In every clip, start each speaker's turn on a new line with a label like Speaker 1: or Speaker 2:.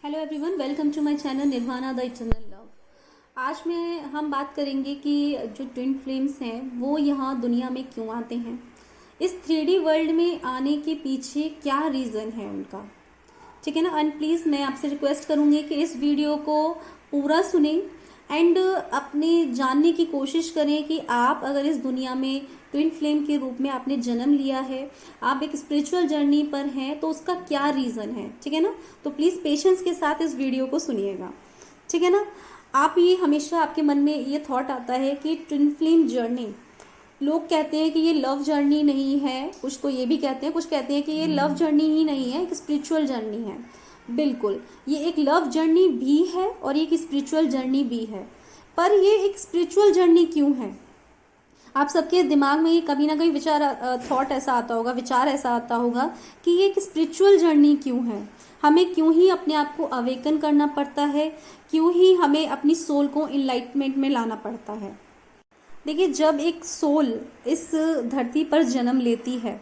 Speaker 1: Hello everyone, welcome to my channel Nirvana the eternal love. आज में हम बात करेंगे कि जो ट्विन फ्लेम्स हैं वो यहाँ दुनिया में क्यों आते हैं, इस 3D वर्ल्ड में आने के पीछे क्या रीज़न है उनका। ठीक है ना। एंड प्लीज़ मैं आपसे रिक्वेस्ट करूँगी कि इस वीडियो को पूरा सुने एंड अपने जानने की कोशिश करें कि आप अगर इस दुनिया में ट्विन फ्लेम के रूप में आपने जन्म लिया है, आप एक स्पिरिचुअल जर्नी पर हैं, तो उसका क्या रीज़न है। ठीक है ना। तो प्लीज़ पेशेंस के साथ इस वीडियो को सुनिएगा। ठीक है ना। आप ये हमेशा आपके मन में ये थॉट आता है कि ट्विन फ्लेम जर्नी, लोग कहते हैं कि ये लव जर्नी नहीं है, कुछ तो ये भी कहते हैं, कुछ कहते हैं कि ये लव जर्नी ही नहीं है, एक स्पिरिचुअल जर्नी है। बिल्कुल, ये एक लव जर्नी भी है और एक स्पिरिचुअल जर्नी भी है। पर ये एक स्पिरिचुअल जर्नी क्यों है? आप सबके दिमाग में ये कभी ना कभी थॉट ऐसा आता होगा, विचार ऐसा आता होगा कि ये एक स्पिरिचुअल जर्नी क्यों है, हमें क्यों ही अपने आप को अवेकन करना पड़ता है, क्यों ही हमें अपनी सोल को इनलाइटमेंट में लाना पड़ता है। देखिए, जब एक सोल इस धरती पर जन्म लेती है,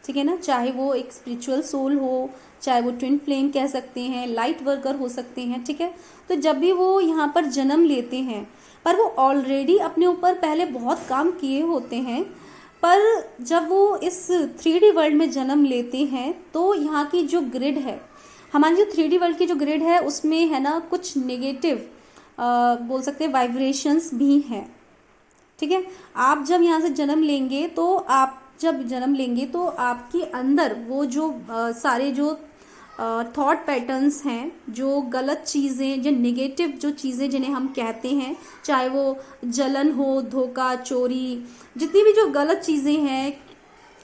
Speaker 1: ठीक है ना, चाहे वो एक स्पिरिचुअल सोल हो, चाहे वो ट्विन फ्लेम कह सकते हैं, लाइट वर्कर हो सकते हैं, ठीक है। तो जब भी वो यहाँ पर जन्म लेते हैं, पर वो ऑलरेडी अपने ऊपर पहले बहुत काम किए होते हैं, पर जब वो इस 3D वर्ल्ड में जन्म लेते हैं तो यहाँ की जो ग्रिड है, हमारी जो 3D वर्ल्ड की जो ग्रिड है, उसमें है ना कुछ नेगेटिव बोल सकते हैं वाइब्रेशंस भी हैं। ठीक है। आप जब यहाँ से जन्म लेंगे तो आपके अंदर वो जो सारे जो थॉट पैटर्न्स हैं, जो गलत चीज़ें, जो नेगेटिव जो चीज़ें जिन्हें हम कहते हैं, चाहे वो जलन हो, धोखा, चोरी, जितनी भी जो गलत चीज़ें हैं,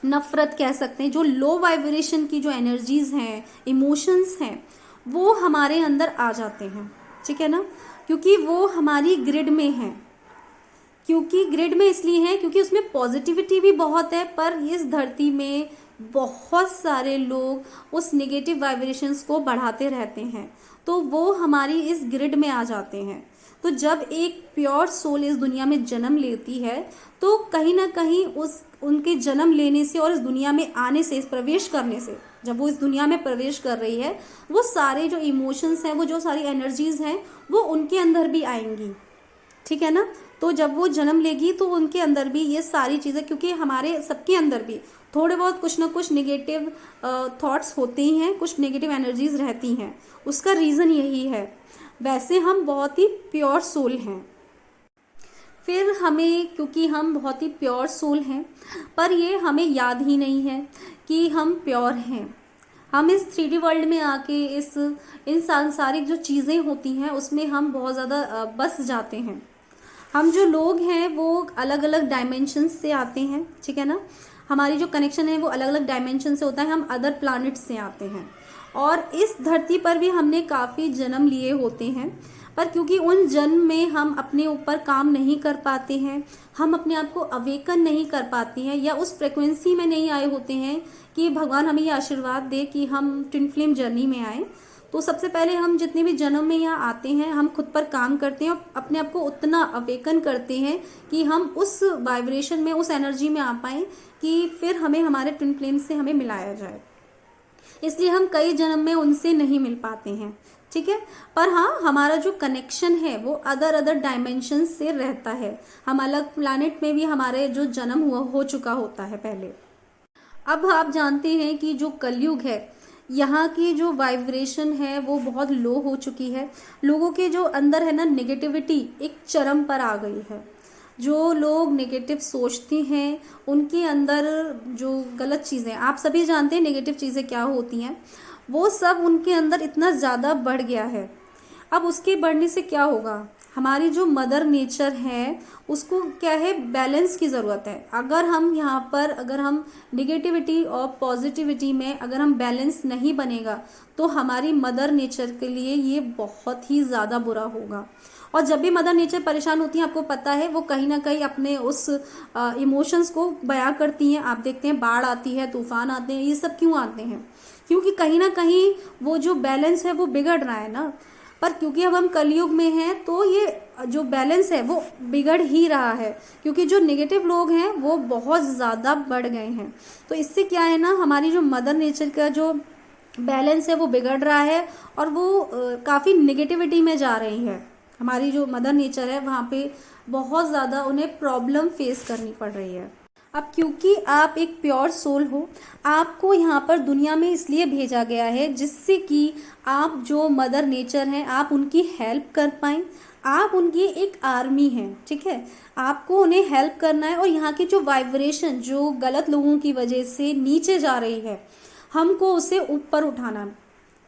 Speaker 1: नफ़रत कह सकते हैं, जो लो वाइब्रेशन की जो एनर्जीज़ हैं, इमोशंस हैं, वो हमारे अंदर आ जाते हैं। ठीक है ना। क्योंकि वो हमारी ग्रिड में हैं। क्योंकि ग्रिड में इसलिए है क्योंकि उसमें पॉजिटिविटी भी बहुत है, पर इस धरती में बहुत सारे लोग उस नेगेटिव वाइब्रेशंस को बढ़ाते रहते हैं, तो वो हमारी इस ग्रिड में आ जाते हैं। तो जब एक प्योर सोल इस दुनिया में जन्म लेती है, तो कहीं ना कहीं उनके जन्म लेने से और इस दुनिया में आने से, इस प्रवेश करने से, जब वो इस दुनिया में प्रवेश कर रही है, वो सारे जो इमोशंस हैं, वो जो सारी एनर्जीज हैं, वो उनके अंदर भी आएंगी। ठीक है ना। तो जब वो जन्म लेगी तो उनके अंदर भी ये सारी चीज़ें, क्योंकि हमारे सबके अंदर भी थोड़े बहुत कुछ ना कुछ नेगेटिव थॉट्स होते ही हैं, कुछ नेगेटिव एनर्जीज रहती हैं, उसका रीज़न यही है। वैसे हम बहुत ही प्योर सोल हैं, फिर हमें, क्योंकि हम बहुत ही प्योर सोल हैं, पर ये हमें याद ही नहीं है कि हम प्योर हैं। हम इस 3D वर्ल्ड में आके इन सांसारिक जो चीज़ें होती हैं उसमें हम बहुत ज़्यादा बस जाते हैं। हम जो लोग हैं वो अलग अलग डायमेंशन से आते हैं। ठीक है ना। हमारी जो कनेक्शन है वो अलग अलग डायमेंशन से होता है, हम अदर प्लैनेट से आते हैं, और इस धरती पर भी हमने काफ़ी जन्म लिए होते हैं, पर क्योंकि उन जन्म में हम अपने ऊपर काम नहीं कर पाते हैं, हम अपने आप को अवेकन नहीं कर पाते हैं, या उस फ्रिक्वेंसी में नहीं आए होते हैं कि भगवान हमें ये आशीर्वाद दे कि हम ट्विन फ्लेम जर्नी में आए। तो सबसे पहले हम जितने भी जन्म में यहाँ आते हैं, हम खुद पर काम करते हैं और अपने आप को उतना अवेकन करते हैं कि हम उस वाइब्रेशन में, उस एनर्जी में आ पाएँ कि फिर हमें हमारे ट्विन फ्लेम से हमें मिलाया जाए। इसलिए हम कई जन्म में उनसे नहीं मिल पाते हैं। ठीक है। पर हाँ, हमारा जो कनेक्शन है वो अदर डायमेंशन से रहता है। हम अलग प्लैनेट में भी हमारे जो जन्म हो चुका होता है पहले। अब आप जानते हैं कि जो कलयुग है, यहाँ की जो वाइब्रेशन है वो बहुत लो हो चुकी है। लोगों के जो अंदर है ना नेगेटिविटी एक चरम पर आ गई है। जो लोग नेगेटिव सोचते हैं, उनके अंदर जो गलत चीज़ें, आप सभी जानते हैं नेगेटिव चीज़ें क्या होती हैं, वो सब उनके अंदर इतना ज़्यादा बढ़ गया है। अब उसके बढ़ने से क्या होगा, हमारी जो मदर नेचर है उसको क्या है, बैलेंस की ज़रूरत है। अगर हम यहाँ पर, अगर हम निगेटिविटी और पॉजिटिविटी में अगर हम बैलेंस नहीं बनेगा, तो हमारी मदर नेचर के लिए ये बहुत ही ज़्यादा बुरा होगा। और जब भी मदर नेचर परेशान होती है, आपको पता है, वो कहीं ना कहीं अपने उस इमोशंस को बयां करती हैं। आप देखते हैं बाढ़ आती है, तूफान आते हैं, ये सब क्यों आते हैं? क्योंकि कहीं ना कहीं वो जो बैलेंस है वो बिगड़ रहा है ना। पर क्योंकि अब हम कलयुग में हैं, तो ये जो बैलेंस है वो बिगड़ ही रहा है, क्योंकि जो नेगेटिव लोग हैं वो बहुत ज़्यादा बढ़ गए हैं। तो इससे क्या है ना, हमारी जो मदर नेचर का जो बैलेंस है वो बिगड़ रहा है और वो काफ़ी निगेटिविटी में जा रही है। हमारी जो मदर नेचर है वहाँ पे बहुत ज़्यादा उन्हें प्रॉब्लम फेस करनी पड़ रही है। अब क्योंकि आप एक प्योर सोल हो, आपको यहाँ पर दुनिया में इसलिए भेजा गया है जिससे कि आप जो मदर नेचर हैं आप उनकी हेल्प कर पाएँ। आप उनकी एक आर्मी हैं, ठीक है। आपको उन्हें हेल्प करना है और यहाँ की जो वाइब्रेशन जो गलत लोगों की वजह से नीचे जा रही है हमको उसे ऊपर उठाना,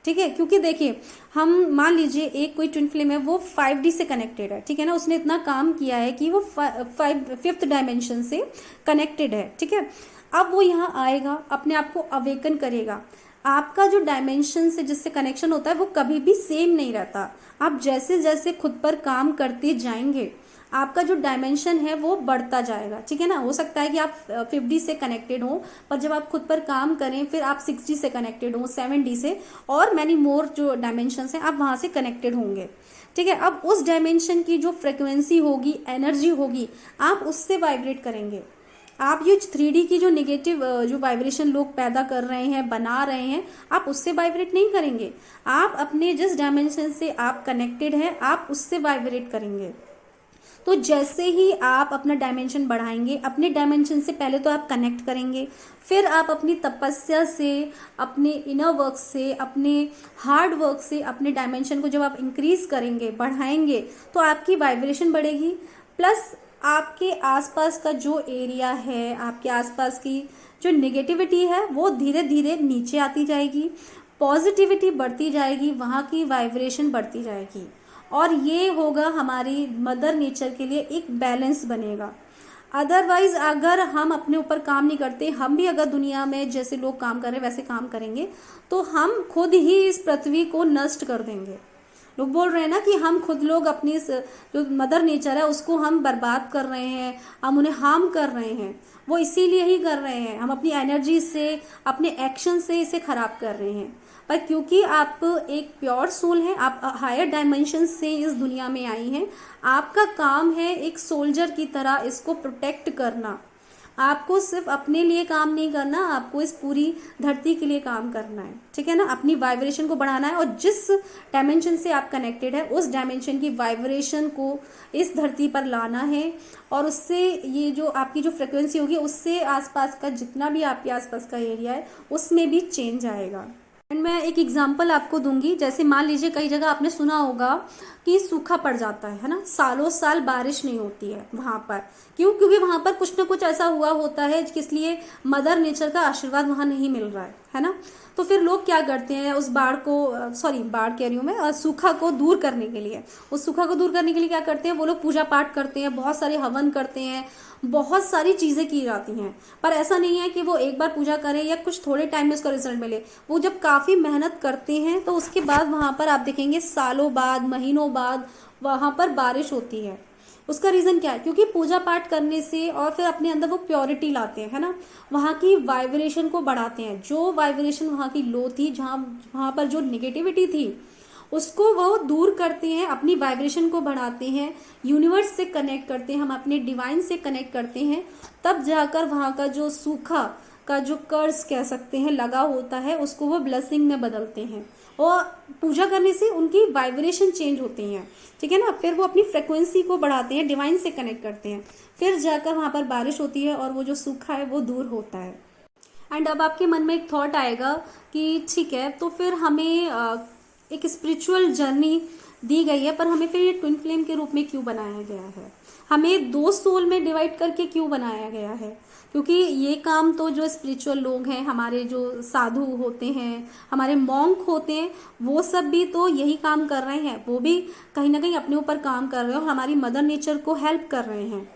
Speaker 1: ठीक है। क्योंकि देखिए हम मान लीजिए एक कोई ट्विन फ्लेम है वो 5D से कनेक्टेड है, ठीक है ना। उसने इतना काम किया है कि वो 5th डायमेंशन से कनेक्टेड है, ठीक है। अब वो यहाँ आएगा, अपने आप को अवेकन करेगा। आपका जो डायमेंशन से जिससे कनेक्शन होता है वो कभी भी सेम नहीं रहता। आप जैसे जैसे खुद पर काम करते जाएंगे आपका जो डायमेंशन है वो बढ़ता जाएगा, ठीक है ना। हो सकता है कि आप 5D से कनेक्टेड हो, पर जब आप खुद पर काम करें फिर आप 6D से कनेक्टेड हो, 7D से, और मैनी मोर जो डायमेंशन हैं आप वहाँ से कनेक्टेड होंगे, ठीक है। अब उस डायमेंशन की जो फ्रिक्वेंसी होगी, एनर्जी होगी, आप उससे वाइब्रेट करेंगे। आप ये 3D की जो निगेटिव जो वाइब्रेशन लोग पैदा कर रहे हैं, बना रहे हैं, आप उससे वाइब्रेट नहीं करेंगे। आप अपने जिस डायमेंशन से आप कनेक्टेड हैं आप उससे वाइब्रेट करेंगे। तो जैसे ही आप अपना डायमेंशन बढ़ाएंगे, अपने डायमेंशन से पहले तो आप कनेक्ट करेंगे, फिर आप अपनी तपस्या से, अपने इनर वर्क से, अपने हार्ड वर्क से अपने डायमेंशन को जब आप इंक्रीज करेंगे, बढ़ाएंगे, तो आपकी वाइब्रेशन बढ़ेगी। प्लस आपके आसपास का जो एरिया है, आपके आसपास की जो नेगेटिविटी है वो धीरे धीरे नीचे आती जाएगी, पॉजिटिविटी बढ़ती जाएगी, वहाँ की वाइब्रेशन बढ़ती जाएगी, और ये होगा हमारी मदर नेचर के लिए एक बैलेंस बनेगा। अदरवाइज अगर हम अपने ऊपर काम नहीं करते, हम भी अगर दुनिया में जैसे लोग काम कर रहे हैं वैसे काम करेंगे, तो हम खुद ही इस पृथ्वी को नष्ट कर देंगे। लोग बोल रहे हैं ना कि हम खुद लोग अपनी जो मदर नेचर है उसको हम बर्बाद कर रहे हैं, हम उन्हें हार्म कर रहे हैं। वो इसीलिए ही कर रहे हैं, हम अपनी एनर्जी से, अपने एक्शन से इसे खराब कर रहे हैं। पर क्योंकि आप एक प्योर सोल हैं, आप हायर डायमेंशन से इस दुनिया में आई हैं, आपका काम है एक सोल्जर की तरह इसको प्रोटेक्ट करना। आपको सिर्फ अपने लिए काम नहीं करना, आपको इस पूरी धरती के लिए काम करना है, ठीक है ना। अपनी वाइब्रेशन को बढ़ाना है और जिस डायमेंशन से आप कनेक्टेड है उस डायमेंशन की वाइब्रेशन को इस धरती पर लाना है, और उससे ये जो आपकी जो फ्रिक्वेंसी होगी उससे आसपास का जितना भी आपके आसपास का एरिया है उसमें भी चेंज आएगा। एंड मैं एक एग्जांपल आपको दूंगी। जैसे मान लीजिए कई जगह आपने सुना होगा कि सूखा पड़ जाता है ना, सालों साल बारिश नहीं होती है वहाँ पर। क्यों? क्योंकि वहाँ पर कुछ ना कुछ ऐसा हुआ होता है इसलिए मदर नेचर का आशीर्वाद वहाँ नहीं मिल रहा है ना। तो फिर लोग क्या करते हैं, उस बाढ़ को, सॉरी बाढ़ कह रही हूँ मैं, सूखा को दूर करने के लिए, उस सूखा को दूर करने के लिए क्या करते हैं वो लोग, पूजा पाठ करते हैं, बहुत सारे हवन करते हैं, बहुत सारी चीज़ें की जाती हैं। पर ऐसा नहीं है कि वो एक बार पूजा करें या कुछ थोड़े टाइम में उसका रिजल्ट मिले। वो जब काफ़ी मेहनत करते हैं तो उसके बाद वहाँ पर आप देखेंगे सालों बाद, महीनों बाद वहाँ पर बारिश होती है। उसका रीज़न क्या है? क्योंकि पूजा पाठ करने से और फिर अपने अंदर वो प्योरिटी लाते हैं, है ना, वहाँ की वाइब्रेशन को बढ़ाते हैं। जो वाइब्रेशन वहाँ की लो थी, जहाँ वहाँ पर जो निगेटिविटी थी उसको वो दूर करते हैं, अपनी वाइब्रेशन को बढ़ाते हैं, यूनिवर्स से कनेक्ट करते हैं, हम अपने डिवाइन से कनेक्ट करते हैं, तब जाकर वहाँ का जो सूखा का जो कर्ज कह सकते हैं लगा होता है उसको वो ब्लेसिंग में बदलते हैं। और पूजा करने से उनकी वाइब्रेशन चेंज होती हैं, ठीक है ना। फिर वो अपनी फ्रिक्वेंसी को बढ़ाते हैं, डिवाइन से कनेक्ट करते हैं, फिर जाकर वहाँ पर बारिश होती है और वो जो सूखा है वो दूर होता है। एंड अब आपके मन में एक थॉट आएगा कि ठीक है, तो फिर हमें एक स्पिरिचुअल जर्नी दी गई है, पर हमें फिर ये ट्विन फ्लेम के रूप में क्यों बनाया गया है, हमें दो सोल में डिवाइड करके क्यों बनाया गया है? क्योंकि ये काम तो जो स्पिरिचुअल लोग हैं, हमारे जो साधु होते हैं, हमारे मॉन्क होते हैं, वो सब भी तो यही काम कर रहे हैं। वो भी कहीं ना कहीं अपने ऊपर काम कर रहे हैं और हमारी मदर नेचर को हेल्प कर रहे हैं,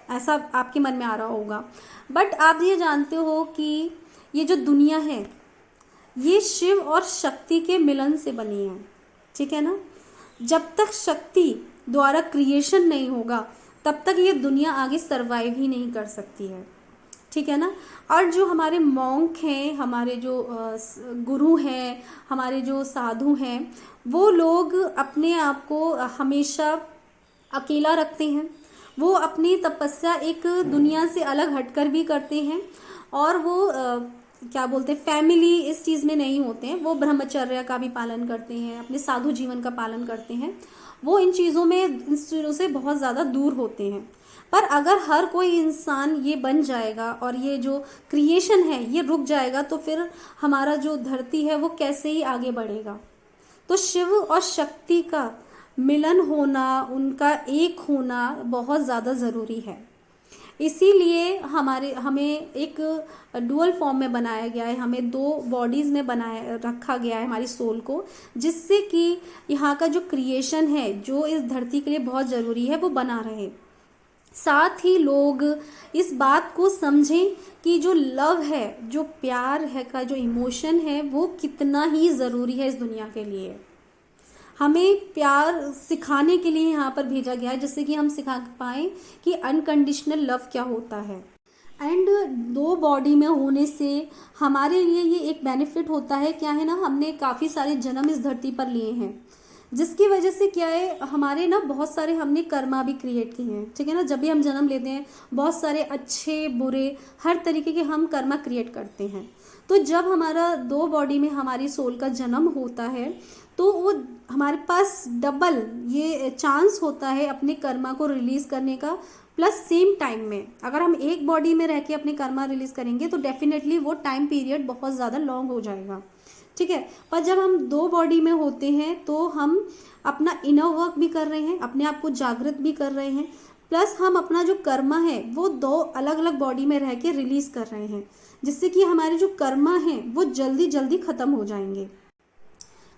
Speaker 1: ऐसा आपके मन में आ रहा होगा। बट आप ये जानते हो कि ये जो दुनिया है ये शिव और शक्ति के मिलन से बनी है, ठीक है ना। जब तक शक्ति द्वारा क्रिएशन नहीं होगा तब तक ये दुनिया आगे सरवाइव ही नहीं कर सकती है, ठीक है ना। और जो हमारे मॉन्क हैं, हमारे जो गुरु हैं, हमारे जो साधु हैं, वो लोग अपने आप को हमेशा अकेला रखते हैं। वो अपनी तपस्या एक दुनिया से अलग हटकर भी करते हैं, और वो क्या बोलते हैं, फैमिली इस चीज़ में नहीं होते हैं, वो ब्रह्मचर्य का भी पालन करते हैं, अपने साधु जीवन का पालन करते हैं, वो इन चीज़ों में, इन चीज़ों से बहुत ज़्यादा दूर होते हैं। पर अगर हर कोई इंसान ये बन जाएगा और ये जो क्रिएशन है ये रुक जाएगा, तो फिर हमारा जो धरती है वो कैसे ही आगे बढ़ेगा। तो शिव और शक्ति का मिलन होना, उनका एक होना बहुत ज़्यादा ज़रूरी है। इसीलिए हमें एक डुअल फॉर्म में बनाया गया है, हमें दो बॉडीज़ में बनाया रखा गया है हमारी सोल को, जिससे कि यहाँ का जो क्रिएशन है जो इस धरती के लिए बहुत ज़रूरी है वो बना रहे। साथ ही लोग इस बात को समझें कि जो लव है, जो प्यार है का जो इमोशन है वो कितना ही ज़रूरी है इस दुनिया के लिए। हमें प्यार सिखाने के लिए यहाँ पर भेजा गया है, जिससे कि हम सिखा पाएँ कि अनकंडीशनल लव क्या होता है। एंड दो बॉडी में होने से हमारे लिए ये एक बेनिफिट होता है, क्या है ना, हमने काफ़ी सारे जन्म इस धरती पर लिए हैं, जिसकी वजह से क्या है, हमारे ना बहुत सारे हमने कर्मा भी क्रिएट किए हैं, ठीक है ना। जब भी हम जन्म लेते हैं बहुत सारे अच्छे बुरे हर तरीके के हम कर्मा क्रिएट करते हैं। तो जब हमारा दो बॉडी में हमारी सोल का जन्म होता है तो वो हमारे पास डबल ये चांस होता है अपने कर्मा को रिलीज़ करने का, प्लस सेम टाइम में। अगर हम एक बॉडी में रह के अपने कर्मा रिलीज़ करेंगे तो डेफिनेटली वो टाइम पीरियड बहुत ज़्यादा लॉन्ग हो जाएगा, ठीक है। पर जब हम दो बॉडी में होते हैं तो हम अपना इनर वर्क भी कर रहे हैं, अपने आप को जागृत भी कर रहे हैं, प्लस हम अपना जो कर्मा है वो दो अलग अलग बॉडी में रह के रिलीज़ कर रहे हैं, जिससे कि हमारे जो कर्मा हैं वो जल्दी जल्दी ख़त्म हो जाएंगे।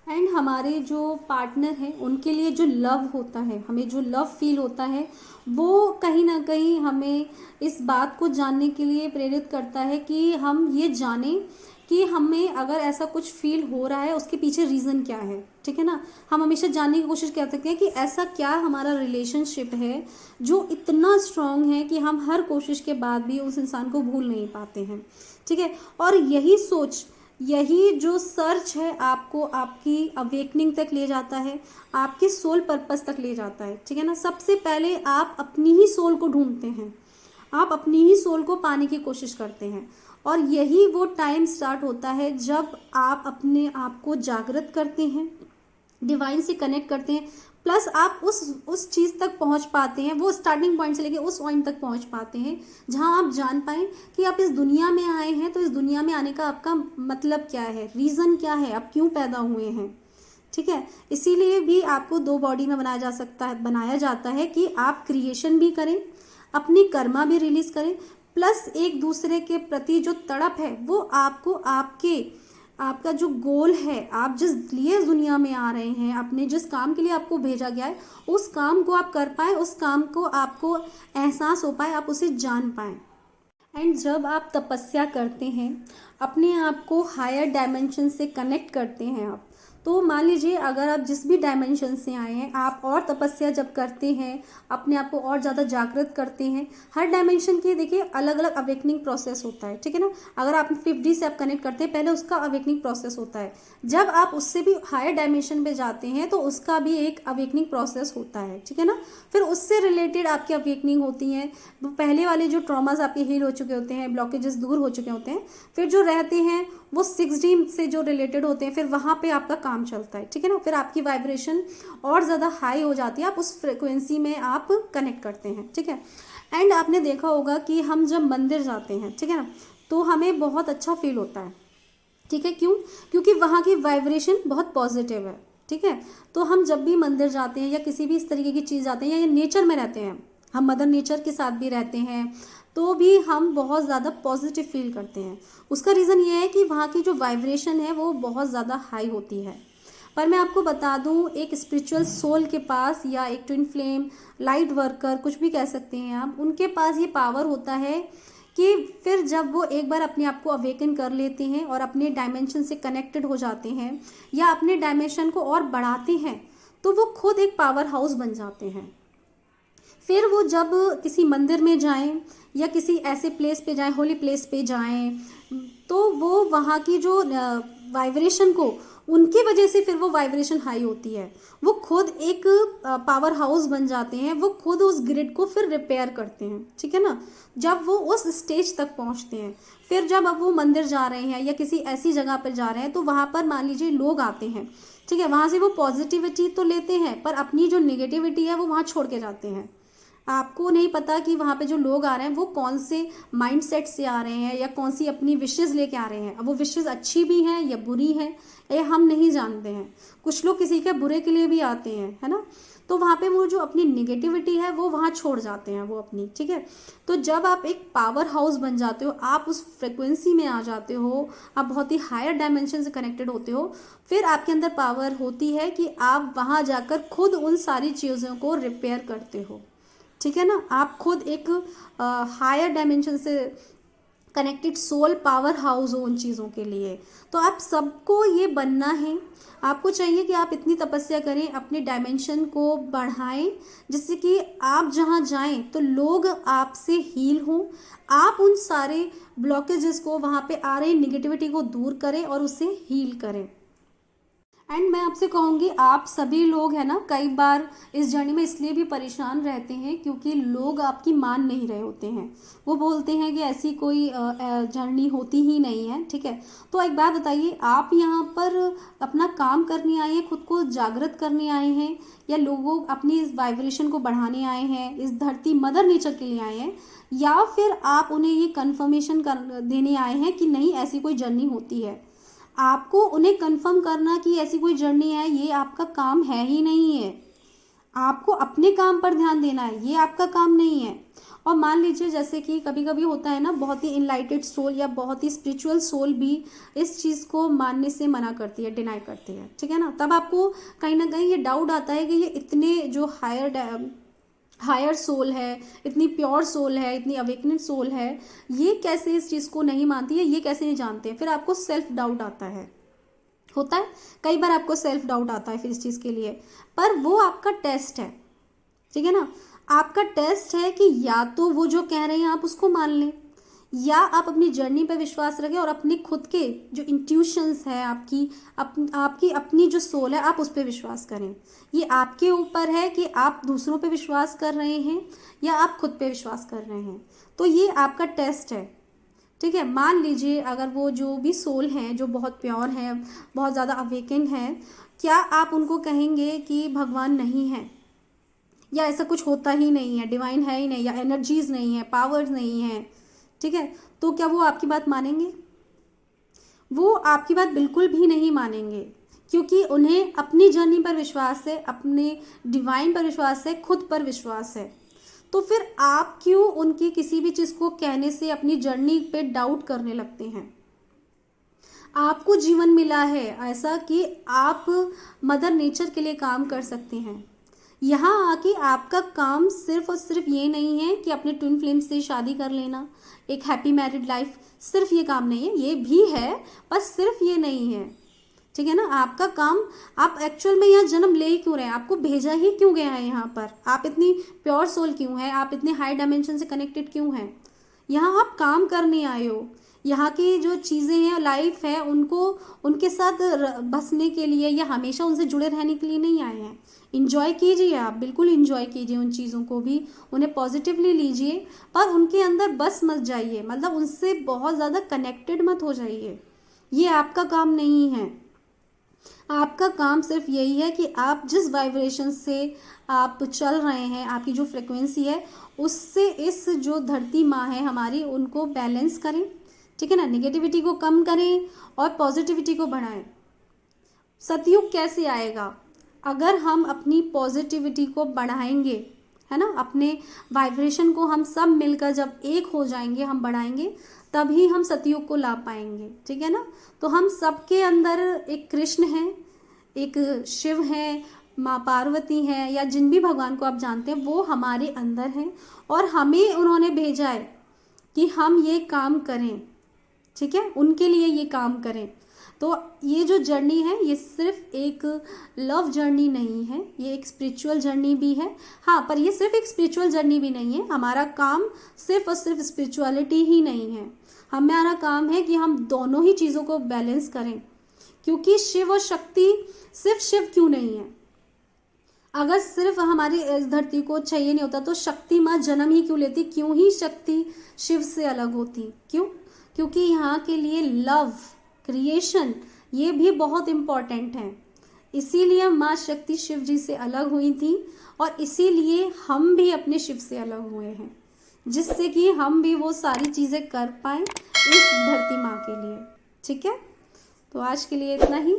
Speaker 1: एंड हमारे जो पार्टनर हैं उनके लिए जो लव होता है, हमें जो लव फील होता है, वो कहीं ना कहीं हमें इस बात को जानने के लिए प्रेरित करता है कि हम ये जानें कि हमें अगर ऐसा कुछ फील हो रहा है उसके पीछे रीज़न क्या है, ठीक है ना। हम हमेशा जानने की कोशिश कर सकते हैं कि ऐसा क्या हमारा रिलेशनशिप है जो इतना स्ट्रॉन्ग है कि हम हर कोशिश के बाद भी उस इंसान को भूल नहीं पाते हैं, ठीक है। और यही सोच, यही जो सर्च है आपको आपकी अवेकनिंग तक ले जाता है, आपके सोल पर्पस तक ले जाता है, ठीक है ना। सबसे पहले आप अपनी ही सोल को ढूंढते हैं, आप अपनी ही सोल को पाने की कोशिश करते हैं, और यही वो टाइम स्टार्ट होता है जब आप अपने आप को जागृत करते हैं, डिवाइन से कनेक्ट करते हैं, प्लस आप उस चीज़ तक पहुंच पाते हैं, वो स्टार्टिंग पॉइंट से लेके उस पॉइंट तक पहुंच पाते हैं जहां आप जान पाएँ कि आप इस दुनिया में आए हैं, तो इस दुनिया में आने का आपका मतलब क्या है, रीज़न क्या है, आप क्यों पैदा हुए हैं, ठीक है। इसीलिए भी आपको दो बॉडी में बनाया जाता है कि आप क्रिएशन भी करें, अपनी कर्मा भी रिलीज़ करें, प्लस एक दूसरे के प्रति जो तड़प है वो आपको आपका जो गोल है, आप जिस लिए इस दुनिया में आ रहे हैं, अपने जिस काम के लिए आपको भेजा गया है, उस काम को आप कर पाएँ, उस काम को आपको एहसास हो पाए, आप उसे जान पाएँ। एंड जब आप तपस्या करते हैं, अपने आप को हायर डायमेंशन से कनेक्ट करते हैं आप, तो मान लीजिए अगर आप जिस भी डायमेंशन से आए हैं, आप और तपस्या जब करते हैं, अपने आप को और ज़्यादा जागृत करते हैं, हर डायमेंशन के देखिए अलग अलग अवेकनिंग प्रोसेस होता है, ठीक है ना। अगर आप 5D से आप कनेक्ट करते हैं, पहले उसका अवेकनिंग प्रोसेस होता है, जब आप उससे भी हायर डायमेंशन पे जाते हैं तो उसका भी एक अवेकनिंग प्रोसेस होता है, ठीक है ना। फिर उससे रिलेटेड आपकी अवेकनिंग होती है, पहले वाले जो ट्रॉमास आपके हील हो चुके होते हैं, ब्लॉकेजेस दूर हो चुके होते हैं, फिर जो रहते हैं वो 6D से जो रिलेटेड होते हैं, फिर वहाँ पे आपका काम चलता है, ठीक है ना। फिर आपकी वाइब्रेशन और ज़्यादा हाई हो जाती है, आप उस फ्रिक्वेंसी में आप कनेक्ट करते हैं, ठीक है। एंड आपने देखा होगा कि हम जब मंदिर जाते हैं, ठीक है ना, तो हमें बहुत अच्छा फील होता है, ठीक है। क्यों? क्योंकि वहाँ की वाइब्रेशन बहुत पॉजिटिव है, ठीक है। तो हम जब भी मंदिर जाते हैं या किसी भी इस तरीके की चीज़ जाते हैं या नेचर में रहते हैं, हम मदर नेचर के साथ भी रहते हैं, तो भी हम बहुत ज़्यादा पॉजिटिव फील करते हैं। उसका रीज़न ये है कि वहाँ की जो वाइब्रेशन है वो बहुत ज़्यादा हाई होती है। पर मैं आपको बता दूँ, एक स्पिरिचुअल सोल के पास या एक ट्विन फ्लेम, लाइट वर्कर, कुछ भी कह सकते हैं आप, उनके पास ये पावर होता है कि फिर जब वो एक बार अपने आप को अवेकन कर लेते हैं और अपने डायमेंशन से कनेक्टेड हो जाते हैं या अपने डायमेंशन को और बढ़ाते हैं, तो वो खुद एक पावर हाउस बन जाते हैं। फिर वो जब किसी मंदिर में जाएं या किसी ऐसे प्लेस पे जाएं, होली प्लेस पे जाएं, तो वो वहाँ की जो वाइब्रेशन को उनकी वजह से फिर वो वाइब्रेशन हाई होती है। वो खुद एक पावर हाउस बन जाते हैं, वो खुद उस ग्रिड को फिर रिपेयर करते हैं, ठीक है ना। जब वो उस स्टेज तक पहुंचते हैं, फिर जब अब वो मंदिर जा रहे हैं या किसी ऐसी जगह पर जा रहे हैं, तो वहाँ पर मान लीजिए लोग आते हैं, ठीक है, वहाँ से वो पॉजिटिविटी तो लेते हैं, पर अपनी जो निगेटिविटी है वो वहाँ छोड़ के जाते हैं। आपको नहीं पता कि वहाँ पे जो लोग आ रहे हैं वो कौन से माइंडसेट से आ रहे हैं या कौन सी अपनी विशेज़ लेके आ रहे हैं। अब वो विशेज़ अच्छी भी हैं या बुरी हैं, ये हम नहीं जानते हैं। कुछ लोग किसी के बुरे के लिए भी आते हैं, है ना। तो वहाँ पे वो जो अपनी निगेटिविटी है वो वहाँ छोड़ जाते हैं वो अपनी, ठीक है। तो जब आप एक पावर हाउस बन जाते हो, आप उस फ्रिक्वेंसी में आ जाते हो, आप बहुत ही हायर डायमेंशन से कनेक्टेड होते हो, फिर आपके अंदर पावर होती है कि आप वहाँ जाकर खुद उन सारी चीज़ों को रिपेयर करते हो, ठीक है ना। आप खुद एक हायर डायमेंशन से कनेक्टेड सोल पावर हाउस हो उन चीज़ों के लिए। तो आप सबको ये बनना है। आपको चाहिए कि आप इतनी तपस्या करें, अपने डायमेंशन को बढ़ाएं, जिससे कि आप जहाँ जाएं तो लोग आपसे हील हों। आप उन सारे ब्लॉकेजेस को, वहाँ पे आ रही निगेटिविटी को दूर करें और उसे हील करें। एंड मैं आपसे कहूँगी, आप सभी लोग हैं ना, कई बार इस जर्नी में इसलिए भी परेशान रहते हैं क्योंकि लोग आपकी मान नहीं रहे होते हैं। वो बोलते हैं कि ऐसी कोई जर्नी होती ही नहीं है, ठीक है। तो एक बात बताइए, आप यहाँ पर अपना काम करने आए हैं, खुद को जागृत करने आए हैं, या लोगों अपनी इस वाइब्रेशन को बढ़ाने आए हैं, इस धरती मदर नेचर के लिए आए हैं, या फिर आप उन्हें ये कन्फर्मेशन कर देने आए हैं कि नहीं ऐसी कोई जर्नी होती है। आपको उन्हें कंफर्म करना कि ऐसी कोई जर्नी है, ये आपका काम है ही नहीं है। आपको अपने काम पर ध्यान देना है, ये आपका काम नहीं है। और मान लीजिए जैसे कि कभी कभी होता है ना, बहुत ही इनलाइटेड सोल या बहुत ही स्पिरिचुअल सोल भी इस चीज़ को मानने से मना करती है, डिनाई करती है, ठीक है ना। तब आपको कहीं ना कहीं ये डाउट आता है कि ये इतने जो हायर सोल है, इतनी प्योर सोल है, इतनी अवेकनेड सोल है, ये कैसे इस चीज़ को नहीं मानती है, ये कैसे नहीं जानते हैं। फिर आपको सेल्फ डाउट आता है, होता है कई बार आपको सेल्फ डाउट आता है फिर इस चीज़ के लिए। पर वो आपका टेस्ट है, ठीक है ना। आपका टेस्ट है कि या तो वो जो कह रहे हैं आप उसको मान लें, या आप अपनी जर्नी पर विश्वास रखें और अपने खुद के जो इंट्यूशंस है, आपकी अपनी जो सोल है, आप उस पर विश्वास करें। ये आपके ऊपर है कि आप दूसरों पे विश्वास कर रहे हैं या आप खुद पे विश्वास कर रहे हैं। तो ये आपका टेस्ट है, ठीक है। मान लीजिए अगर वो जो भी सोल हैं जो बहुत प्योर हैं, बहुत ज़्यादा अवेकन हैं, क्या आप उनको कहेंगे कि भगवान नहीं है या ऐसा कुछ होता ही नहीं है, डिवाइन है ही नहीं, या एनर्जीज नहीं है, पावर्स नहीं है, ठीक है। तो क्या वो आपकी बात मानेंगे? वो आपकी बात बिल्कुल भी नहीं मानेंगे, क्योंकि उन्हें अपनी जर्नी पर विश्वास है, अपने डिवाइन पर विश्वास है, खुद पर विश्वास है। तो फिर आप क्यों उनकी किसी भी चीज़ को कहने से अपनी जर्नी पे डाउट करने लगते हैं? आपको जीवन मिला है ऐसा कि आप मदर नेचर के लिए काम कर सकते हैं। यहाँ आके आपका काम सिर्फ और सिर्फ ये नहीं है कि अपने ट्विन फ्लेम से शादी कर लेना, एक हैप्पी मैरिड लाइफ, सिर्फ ये काम नहीं है, ये भी है, पर सिर्फ ये नहीं है, ठीक है ना। आपका काम, आप एक्चुअल में यहाँ जन्म ले ही क्यों रहे हैं, आपको भेजा ही क्यों गया है यहाँ पर, आप इतनी प्योर सोल क्यों है, आप इतने हाई डायमेंशन से कनेक्टेड क्यों हैं। यहाँ आप काम करने आए हो, यहाँ की जो चीज़ें हैं, लाइफ है, उनको उनके साथ बसने के लिए या हमेशा उनसे जुड़े रहने के लिए नहीं आए हैं। इंजॉय कीजिए, आप बिल्कुल इंजॉय कीजिए उन चीज़ों को भी, उन्हें पॉजिटिवली लीजिए, पर उनके अंदर बस मत जाइए, मतलब उनसे बहुत ज़्यादा कनेक्टेड मत हो जाइए। ये आपका काम नहीं है। आपका काम सिर्फ यही है कि आप जिस वाइब्रेशन से आप चल रहे हैं, आपकी जो फ्रिक्वेंसी है, उससे इस जो धरती माँ है हमारी, उनको बैलेंस करें, ठीक है ना। नेगेटिविटी को कम करें और पॉजिटिविटी को बढ़ाएं। सतयुग कैसे आएगा? अगर हम अपनी पॉजिटिविटी को बढ़ाएंगे, है ना, अपने वाइब्रेशन को हम सब मिलकर जब एक हो जाएंगे, हम बढ़ाएंगे, तभी हम सतयुग को ला पाएंगे, ठीक है ना। तो हम सबके अंदर एक कृष्ण है, एक शिव है, माँ पार्वती है, या जिन भी भगवान को आप जानते हैं, वो हमारे अंदर हैं और हमें उन्होंने भेजा है कि हम ये काम करें, ठीक है, उनके लिए ये काम करें। तो ये जो जर्नी है, ये सिर्फ एक लव जर्नी नहीं है, ये एक स्पिरिचुअल जर्नी भी है। हाँ, पर ये सिर्फ एक स्पिरिचुअल जर्नी भी नहीं है। हमारा काम सिर्फ और सिर्फ स्पिरिचुअलिटी ही नहीं है, हमारा काम है कि हम दोनों ही चीज़ों को बैलेंस करें, क्योंकि शिव और शक्ति सिर्फ शिव क्यों नहीं है, अगर सिर्फ हमारी इस धरती को चाहिए नहीं होता तो शक्ति माँ जन्म ही क्यों लेती, क्यों ही शक्ति शिव से अलग होती, क्यों? क्योंकि यहाँ के लिए लव, क्रिएशन, ये भी बहुत इम्पॉर्टेंट है। इसीलिए माँ शक्ति शिव जी से अलग हुई थी और इसीलिए हम भी अपने शिव से अलग हुए हैं, जिससे कि हम भी वो सारी चीज़ें कर पाएँ इस धरती माँ के लिए। ठीक है, तो आज के लिए इतना ही।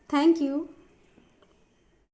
Speaker 1: Thank you.